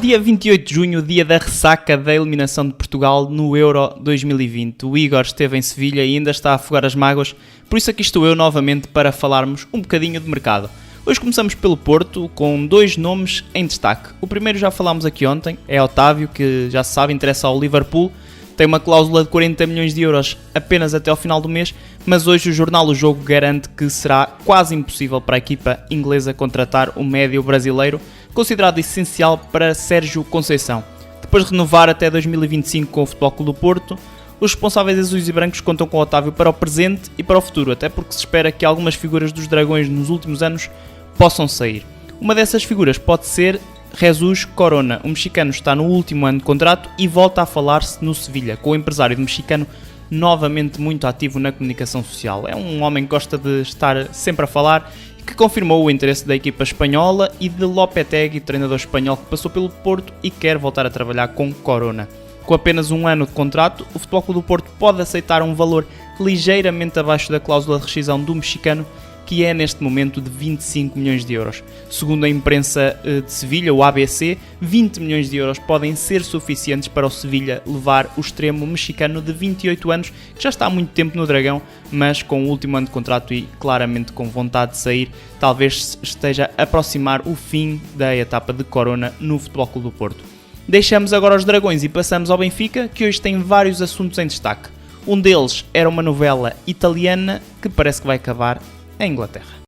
Dia 28 de junho, dia da ressaca da eliminação de Portugal no Euro 2020. O Igor esteve em Sevilha e ainda está a afogar as mágoas, por isso aqui estou eu novamente para falarmos um bocadinho de mercado. Hoje começamos pelo Porto, com dois nomes em destaque. O primeiro já falámos aqui ontem, é Otávio, que já se sabe, interessa ao Liverpool. Tem uma cláusula de 40 milhões de euros apenas até ao final do mês, mas hoje o jornal O Jogo garante que será quase impossível para a equipa inglesa contratar o médio brasileiro, considerado essencial para Sérgio Conceição. Depois de renovar até 2025 com o Futebol Clube do Porto, os responsáveis azuis e brancos contam com o Otávio para o presente e para o futuro, até porque se espera que algumas figuras dos Dragões nos últimos anos possam sair. Uma dessas figuras pode ser Jesus Corona. O mexicano está no último ano de contrato e volta a falar-se no Sevilha, com o empresário mexicano novamente muito ativo na comunicação social. É um homem que gosta de estar sempre a falar, que confirmou o interesse da equipa espanhola e de Lopetegui, treinador espanhol que passou pelo Porto e quer voltar a trabalhar com Corona. Com apenas um ano de contrato, o Futebol Clube do Porto pode aceitar um valor ligeiramente abaixo da cláusula de rescisão do mexicano, que é neste momento de 25 milhões de euros. Segundo a imprensa de Sevilha, o ABC, 20 milhões de euros podem ser suficientes para o Sevilha levar o extremo mexicano de 28 anos, que já está há muito tempo no Dragão, mas com o último ano de contrato e claramente com vontade de sair, talvez esteja a aproximar o fim da etapa de Corona no Futebol Clube do Porto. Deixamos agora os Dragões e passamos ao Benfica, que hoje tem vários assuntos em destaque. Um deles era uma novela italiana que parece que vai acabar em Inglaterra.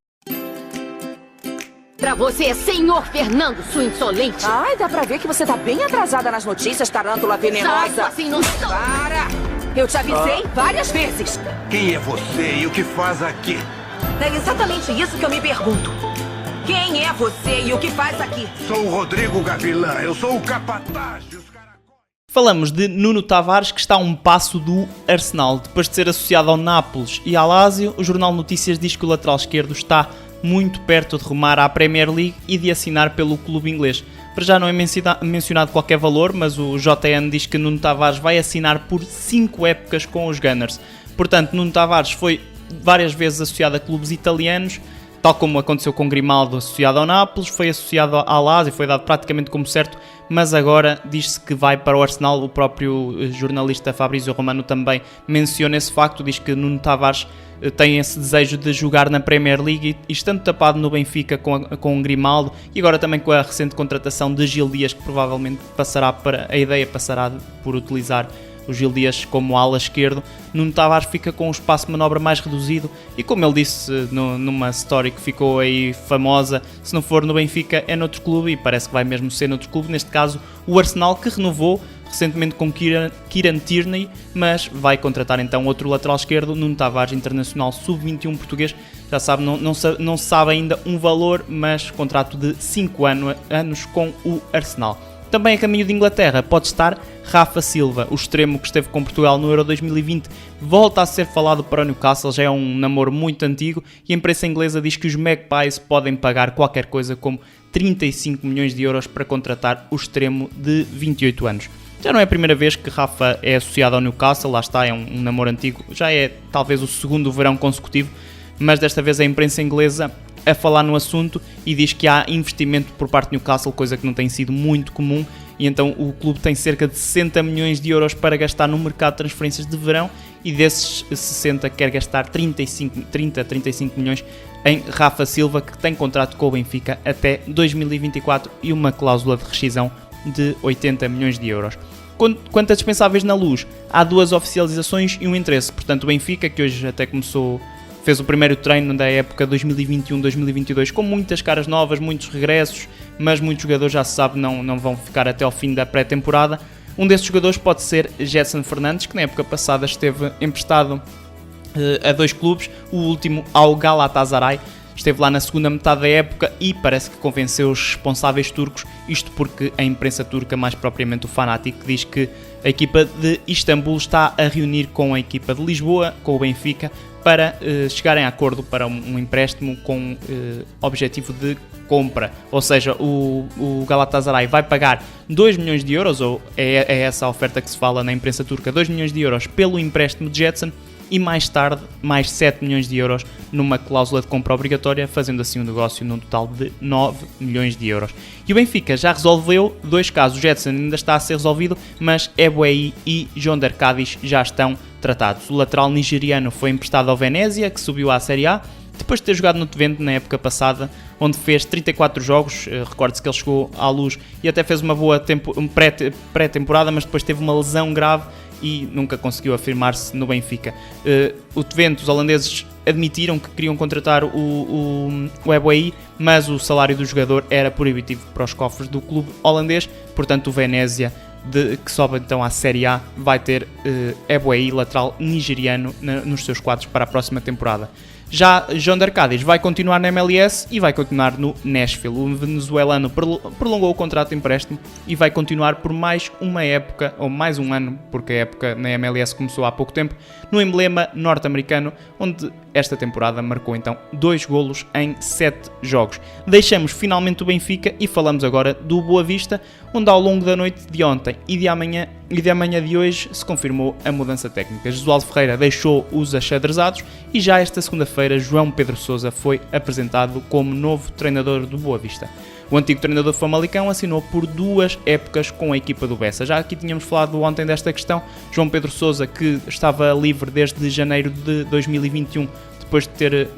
Pra você, senhor Fernando, sua insolente. Ai, dá pra ver que você tá bem atrasada nas notícias, tarântula venenosa. Assim não... Para! Eu te avisei várias vezes. Quem é você e o que faz aqui? É exatamente isso que eu me pergunto. Quem é você e o que faz aqui? Sou o Rodrigo Gavilã, eu sou o capataz dos caracóis. Falamos de Nuno Tavares, que está a um passo do Arsenal. Depois de ser associado ao Nápoles e ao Lazio, o Jornal Notícias diz que o lateral esquerdo está muito perto de rumar à Premier League e de assinar pelo clube inglês. Para já não é mencionado qualquer valor, mas o JN diz que Nuno Tavares vai assinar por 5 épocas com os Gunners. Portanto, Nuno Tavares foi várias vezes associado a clubes italianos, tal como aconteceu com Grimaldo, associado ao Nápoles, foi associado ao Lazio, foi dado praticamente como certo, mas agora diz-se que vai para o Arsenal. O próprio jornalista Fabrizio Romano também menciona esse facto, diz que Nuno Tavares tem esse desejo de jogar na Premier League e estando tapado no Benfica com o Grimaldo e agora também com a recente contratação de Gil Dias, que provavelmente passará por utilizar o Gil Dias como ala esquerdo, Nuno Tavares fica com um espaço de manobra mais reduzido e, como ele disse numa story que ficou aí famosa, se não for no Benfica é noutro clube, e parece que vai mesmo ser noutro clube, neste caso o Arsenal, que renovou recentemente com Kieran Tierney, mas vai contratar então outro lateral esquerdo, Nuno Tavares, internacional sub-21 português. Já sabe, não se sabe ainda um valor, mas contrato de 5 anos com o Arsenal. Também a caminho de Inglaterra pode estar Rafa Silva, o extremo que esteve com Portugal no Euro 2020, volta a ser falado para o Newcastle, já é um namoro muito antigo e a imprensa inglesa diz que os Magpies podem pagar qualquer coisa como 35 milhões de euros para contratar o extremo de 28 anos. Já não é a primeira vez que Rafa é associado ao Newcastle, lá está, é um namoro antigo, já é talvez o segundo verão consecutivo, mas desta vez a imprensa inglesa a falar no assunto e diz que há investimento por parte do Newcastle, coisa que não tem sido muito comum, e então o clube tem cerca de 60 milhões de euros para gastar no mercado de transferências de verão e desses 60 quer gastar 35 milhões em Rafa Silva, que tem contrato com o Benfica até 2024 e uma cláusula de rescisão de 80 milhões de euros. Quanto a dispensáveis na Luz, há 2 oficializações e um interesse, portanto o Benfica, que hoje até fez o primeiro treino da época 2021-2022 com muitas caras novas, muitos regressos, mas muitos jogadores, já se sabe, não vão ficar até ao fim da pré-temporada. Um desses jogadores pode ser Gedson Fernandes, que na época passada esteve emprestado a 2 clubes, o último ao Galatasaray. Esteve lá na segunda metade da época e parece que convenceu os responsáveis turcos, isto porque a imprensa turca, mais propriamente o Fanatic, diz que a equipa de Istambul está a reunir com a equipa de Lisboa, com o Benfica, para chegarem a acordo para um empréstimo com objetivo de compra. Ou seja, o Galatasaray vai pagar 2 milhões de euros, ou é essa a oferta que se fala na imprensa turca, 2 milhões de euros pelo empréstimo de Gedson, e mais tarde mais 7 milhões de euros numa cláusula de compra obrigatória, fazendo assim um negócio num total de 9 milhões de euros. E o Benfica já resolveu 2 casos, o Jetson ainda está a ser resolvido, mas Eboei e Jonder Cádiz já estão tratados. O lateral nigeriano foi emprestado ao Venezia, que subiu à Série A, depois de ter jogado no Twente na época passada, onde fez 34 jogos, recorde-se que ele chegou à Luz e até fez uma boa pré-temporada, mas depois teve uma lesão grave e nunca conseguiu afirmar-se no Benfica. O Twente, os holandeses admitiram que queriam contratar o Eboei, mas o salário do jogador era proibitivo para os cofres do clube holandês, portanto o Venezia, que sobe então à Série A, vai ter Eboei, lateral nigeriano, nos seus quadros para a próxima temporada. Já Jonder Cádiz vai continuar na MLS e vai continuar no Nashville. O venezuelano prolongou o contrato de empréstimo e vai continuar por mais uma época, ou mais um ano, porque a época na MLS começou há pouco tempo, no emblema norte-americano, onde esta temporada marcou então 2 golos em 7 jogos. Deixamos finalmente o Benfica e falamos agora do Boa Vista, onde ao longo da noite de ontem e de amanhã de hoje se confirmou a mudança técnica. Jesualdo Ferreira deixou os achadrezados e já esta segunda-feira João Pedro Sousa foi apresentado como novo treinador do Boa Vista. O antigo treinador do Famalicão assinou por 2 épocas com a equipa do Bessa. Já aqui tínhamos falado ontem desta questão. João Pedro Sousa, que estava livre desde janeiro de 2021, depois de ter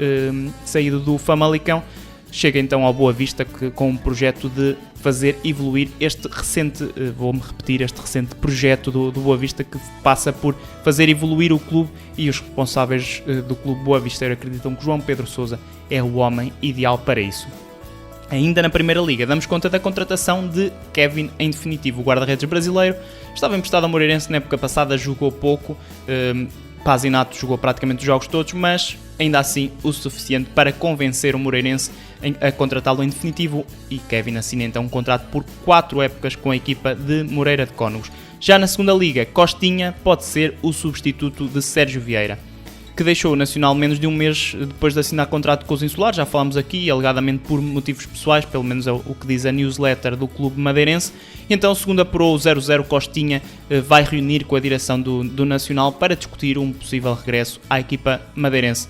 saído do Famalicão, chega então ao Boa Vista com um projeto de fazer evoluir este recente projeto do Boa Vista, que passa por fazer evoluir o clube, e os responsáveis do clube Boa Visteiro acreditam que João Pedro Sousa é o homem ideal para isso. Ainda na Primeira Liga, damos conta da contratação de Kevin em definitivo. O guarda-redes brasileiro estava emprestado ao Moreirense na época passada, jogou pouco, Pazinato jogou praticamente os jogos todos, mas ainda assim o suficiente para convencer o Moreirense a contratá-lo em definitivo, e Kevin assina então um contrato por 4 épocas com a equipa de Moreira de Cónegos. Já na Segunda Liga, Costinha pode ser o substituto de Sérgio Vieira, que deixou o Nacional menos de um mês depois de assinar contrato com os Insulares. Já falámos aqui, alegadamente por motivos pessoais, pelo menos é o que diz a newsletter do clube madeirense. E então, segundo apurou o 00, Costinha vai reunir com a direção do Nacional para discutir um possível regresso à equipa madeirense.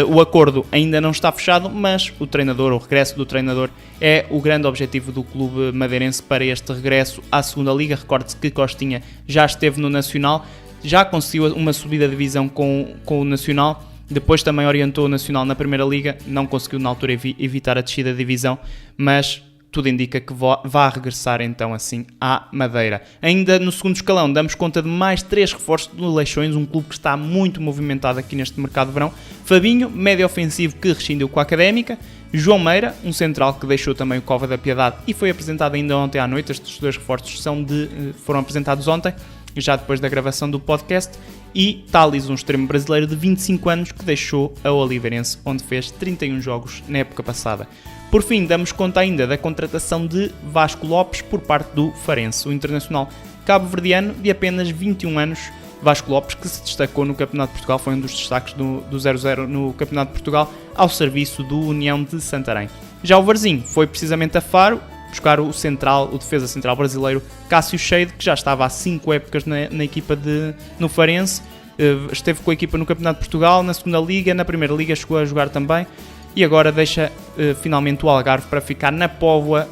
O acordo ainda não está fechado, mas o regresso do treinador é o grande objetivo do clube madeirense para este regresso à Segunda Liga. Recorde-se que Costinha já esteve no Nacional, já conseguiu uma subida de divisão com o Nacional, depois também orientou o Nacional na Primeira Liga, não conseguiu na altura evitar a descida de divisão, mas tudo indica que vá regressar então assim à Madeira. Ainda no segundo escalão damos conta de mais 3 reforços do Leixões, um clube que está muito movimentado aqui neste mercado de verão. Fabinho, médio ofensivo que rescindiu com a Académica. João Meira, um central que deixou também o Cova da Piedade e foi apresentado ainda ontem à noite. Estes 2 reforços foram apresentados ontem, já depois da gravação do podcast. E Thales, um extremo brasileiro de 25 anos que deixou a Oliveirense, onde fez 31 jogos na época passada. Por fim, damos conta ainda da contratação de Vasco Lopes por parte do Farense. O internacional cabo-verdiano de apenas 21 anos, Vasco Lopes, que se destacou no Campeonato de Portugal, foi um dos destaques do 00 no Campeonato de Portugal, ao serviço do União de Santarém. Já o Varzim foi precisamente a Faro buscar o defesa central brasileiro Cássio Cheide, que já estava há 5 épocas na equipa no Farense, esteve com a equipa no Campeonato de Portugal, na Segunda Liga, na Primeira Liga chegou a jogar também, e agora deixa finalmente o Algarve para ficar na Póvoa,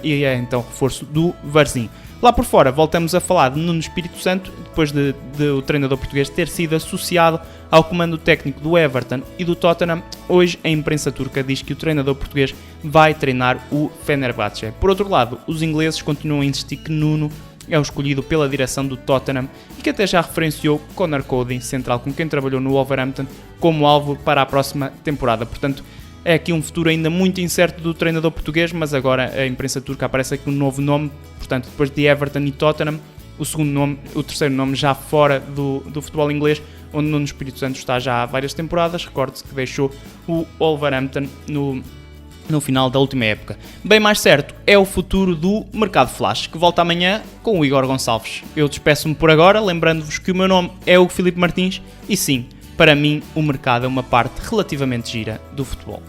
e é então reforço do Varzim. Lá por fora voltamos a falar de Nuno Espírito Santo, depois de o treinador português ter sido associado ao comando técnico do Everton e do Tottenham. Hoje a imprensa turca diz que o treinador português vai treinar o Fenerbahçe. Por outro lado, os ingleses continuam a insistir que Nuno é o escolhido pela direção do Tottenham e que até já referenciou Conor Cody, central com quem trabalhou no Wolverhampton, como alvo para a próxima temporada. Portanto, é aqui um futuro ainda muito incerto do treinador português, mas agora a imprensa turca aparece aqui um novo nome. Portanto, depois de Everton e Tottenham, o terceiro nome já fora do futebol inglês, onde Nuno Espírito Santo está já há várias temporadas. Recorde-se que deixou o Wolverhampton no final da última época. Bem mais certo é o futuro do Mercado Flash, que volta amanhã com o Igor Gonçalves. Eu despeço-me por agora, lembrando-vos que o meu nome é o Filipe Martins e sim, para mim o mercado é uma parte relativamente gira do futebol.